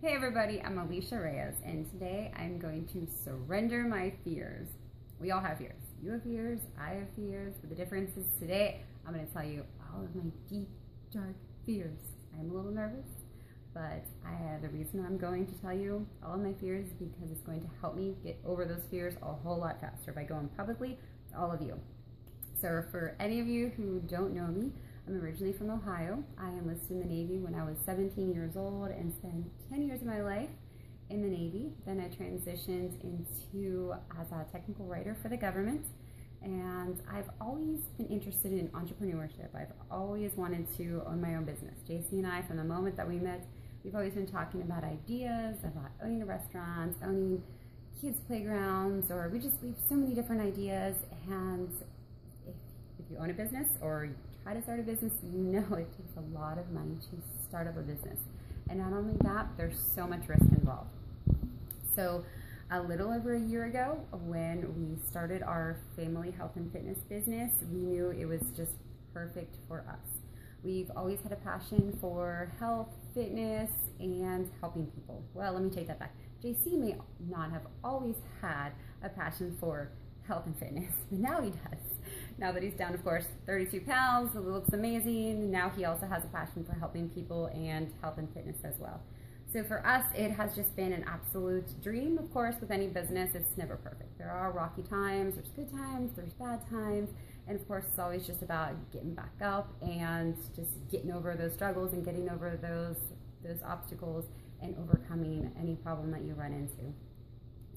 Hey everybody, I'm Alicia Reyes, and today I'm going to surrender my fears. We all have fears. You have fears, I have fears, but the difference is today I'm going to tell you all of my deep, dark fears. I'm a little nervous, but the reason I'm going to tell you all of my fears is because it's going to help me get over those fears a whole lot faster by going publicly to all of you. So for any of you who don't know me, I'm originally from Ohio. I enlisted in the Navy when I was 17 years old and spent 10 years of my life in the Navy. Then I transitioned into as a technical writer for the government. And I've always been interested in entrepreneurship. I've always wanted to own my own business. JC and I, from the moment that we met, we've always been talking about ideas, about owning a restaurant, owning kids' playgrounds, or we have so many different ideas. And if you own a business or try to start a business, you know it takes a lot of money to start up a business. And not only that, there's so much risk involved. So a little over a year ago, when we started our family health and fitness business, we knew it was just perfect for us. We've always had a passion for health, fitness, and helping people. Well, let me take that back. JC may not have always had a passion for health and fitness, but now he does. Now that he's down, of course, 32 pounds, it looks amazing. Now he also has a passion for helping people and health and fitness as well. So for us, it has just been an absolute dream. Of course, with any business, it's never perfect. There are rocky times, there's good times, there's bad times. And of course, it's always just about getting back up and just getting over those struggles and getting over those obstacles and overcoming any problem that you run into.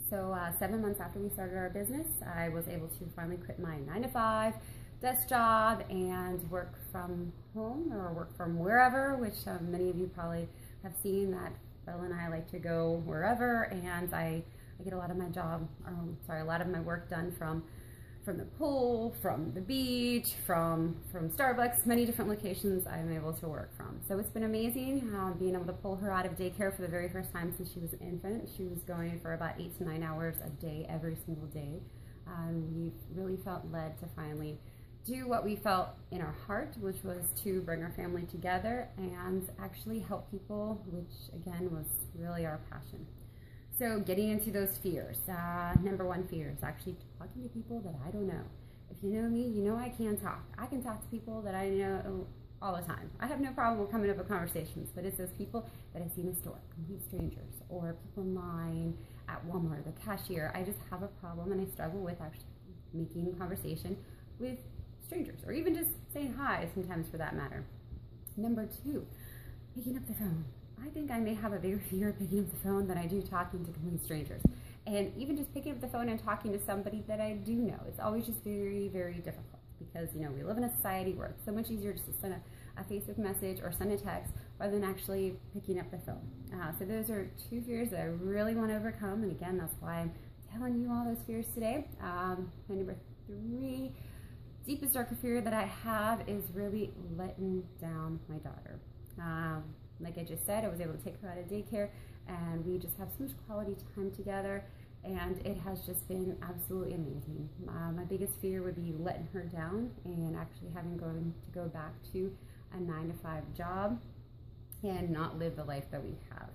So 7 months after we started our business, I was able to finally quit my 9-to-5 desk job and work from home or work from wherever, which many of you probably have seen that Bill and I like to go wherever, and I get a lot of my work done from the pool, from the beach, from Starbucks, many different locations I'm able to work from. So it's been amazing being able to pull her out of daycare for the very first time since she was an infant. She was going for about 8 to 9 hours a day, every single day. We really felt led to finally do what we felt in our heart, which was to bring our family together and actually help people, which again was really our passion. So getting into those fears, number one fear is actually talking to people that I don't know. If you know me, you know I can talk. I can talk to people that I know all the time. I have no problem with coming up with conversations, but it's those people that I see in the store, complete strangers, or people in line at Walmart, the cashier. I just have a problem and I struggle with actually making conversation with strangers, or even just saying hi sometimes for that matter. Number two, picking up the phone. I think I may have a bigger fear of picking up the phone than I do talking to complete strangers. And even just picking up the phone and talking to somebody that I do know, it's always just very, very difficult because, you know, we live in a society where it's so much easier just to send a Facebook message or send a text rather than actually picking up the phone. So those are two fears that I really want to overcome. And again, that's why I'm telling you all those fears today. My number three, deepest, darker fear that I have is really letting down my daughter. Like I just said, I was able to take her out of daycare and we just have so much quality time together, and it has just been absolutely amazing. My biggest fear would be letting her down and actually having to go back to a 9-to-5 job and not live the life that we have.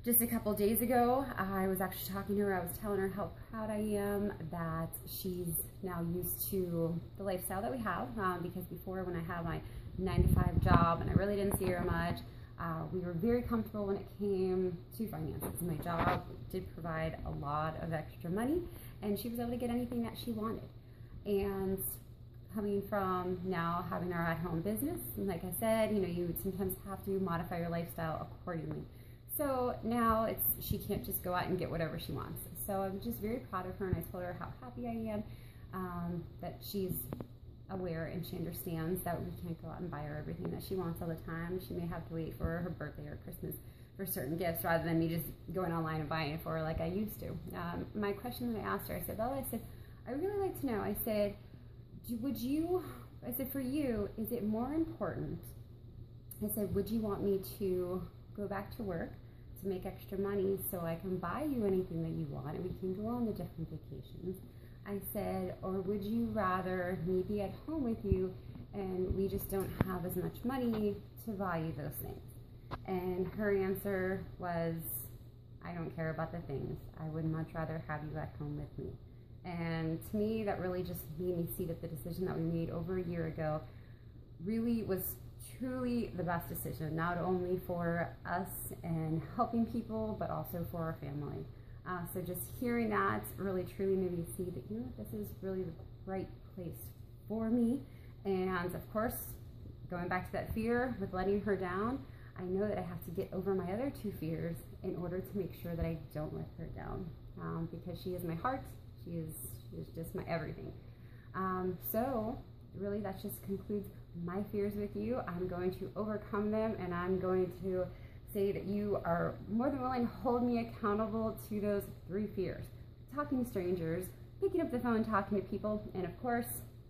Just a couple days ago, I was actually talking to her. I was telling her how proud I am that she's now used to the lifestyle that we have, because before, when I had my 9-to-5 job and I really didn't see her much, we were very comfortable when it came to finances. My job did provide a lot of extra money, and she was able to get anything that she wanted. And coming from now having our at-home business, and like I said, you know, you sometimes have to modify your lifestyle accordingly. So now she can't just go out and get whatever she wants. So I'm just very proud of her, and I told her how happy I am that she's aware and she understands that we can't go out and buy her everything that she wants all the time. She may have to wait for her birthday or Christmas for certain gifts rather than me just going online and buying it for her like I used to. My question that I asked her, I said, Bella, I really like to know, I said, for you, is it more important, I said, would you want me to go back to work to make extra money so I can buy you anything that you want and we can go on the different vacations? I said, or would you rather me be at home with you and we just don't have as much money to buy you those things? And her answer was, I don't care about the things. I would much rather have you at home with me. And to me, that really just made me see that the decision that we made over a year ago really was truly the best decision, not only for us and helping people, but also for our family. So just hearing that really truly made me see that, this is really the right place for me. And of course, going back to that fear with letting her down, I know that I have to get over my other two fears in order to make sure that I don't let her down, because she is my heart. She is just my everything. So really that just concludes my fears with you. I'm going to overcome them, and I'm going to say that you are more than willing to hold me accountable to those 3 fears. Talking to strangers, picking up the phone, talking to people, and of course,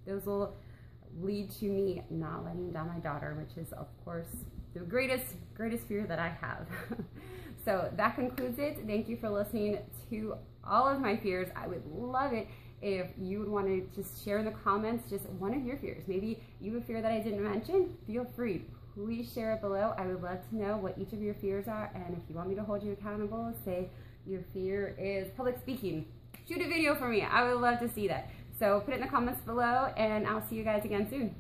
those will lead to me not letting down my daughter, which is of course the greatest fear that I have. So that concludes it. Thank you for listening to all of my fears. I would love it if you would want to just share in the comments just one of your fears. Maybe you have a fear that I didn't mention. Feel free. Please share it below. I would love to know what each of your fears are, and if you want me to hold you accountable, say your fear is public speaking. Shoot a video for me. I would love to see that. So put it in the comments below, and I'll see you guys again soon.